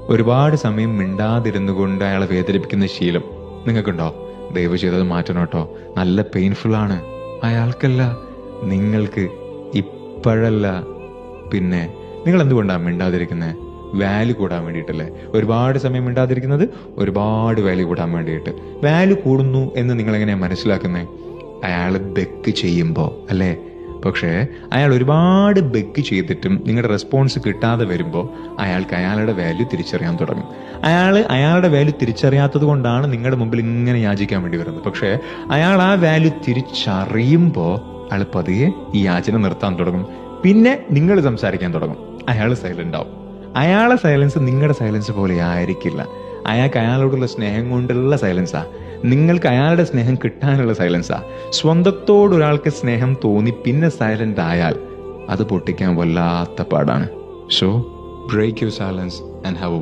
ഒരുപാട് സമയം മിണ്ടാതിരുന്നു കൊണ്ട് അയാളെ വേദനിപ്പിക്കുന്ന ശീലം നിങ്ങൾക്കുണ്ടോ? ദയവ് ചെയ്തത് മാറ്റണം കേട്ടോ. നല്ല പെയിൻഫുൾ ആണ്. അയാൾക്കല്ല, നിങ്ങൾക്ക്. ഇപ്പോഴല്ല. പിന്നെ നിങ്ങൾ എന്തുകൊണ്ടാണ് മിണ്ടാതിരിക്കുന്നത്? വാല്യൂ കൂടാൻ വേണ്ടിയിട്ടല്ലേ? ഒരുപാട് സമയം മിണ്ടാതിരിക്കുന്നത് ഒരുപാട് വാല്യൂ കൂടാൻ വേണ്ടിയിട്ട്. വാല്യൂ കൂടുന്നു എന്ന് നിങ്ങൾ എങ്ങനെയാണ് മനസ്സിലാക്കുന്നത്? അയാൾ ബെക്ക് ചെയ്യുമ്പോൾ അല്ലേ? പക്ഷേ അയാൾ ഒരുപാട് ബെക്ക് ചെയ്തിട്ടും നിങ്ങളുടെ റെസ്പോൺസ് കിട്ടാതെ വരുമ്പോൾ അയാൾക്ക് അയാളുടെ വാല്യൂ തിരിച്ചറിയാൻ തുടങ്ങും. അയാളുടെ വാല്യൂ തിരിച്ചറിയാത്തത് കൊണ്ടാണ് നിങ്ങളുടെ മുമ്പിൽ ഇങ്ങനെ യാചിക്കാൻ വേണ്ടി വരുന്നത്. പക്ഷേ അയാൾ ആ വാല്യൂ തിരിച്ചറിയുമ്പോൾ അയാൾ പതിയെ ഈ യാചന നിർത്താൻ തുടങ്ങും. പിന്നെ നിങ്ങൾ സംസാരിക്കാൻ തുടങ്ങും. അയാൾ സൈലന്റ് ആവും. അയാളെ സൈലൻസ് നിങ്ങളുടെ സൈലൻസ് പോലെ ആയിരിക്കില്ല. അയാൾക്ക് അയാളോടുള്ള സ്നേഹം കൊണ്ടുള്ള സൈലൻസാ. നിങ്ങൾക്ക് അയാളുടെ സ്നേഹം കിട്ടാനുള്ള സൈലൻസാ. സ്വന്തത്തോട് ഒരാൾക്ക് സ്നേഹം തോന്നി പിന്നെ സൈലന്റ് ആയാൽ അത് പൊട്ടിക്കാൻ വല്ലാത്ത പാടാണ്. So break your silence and have A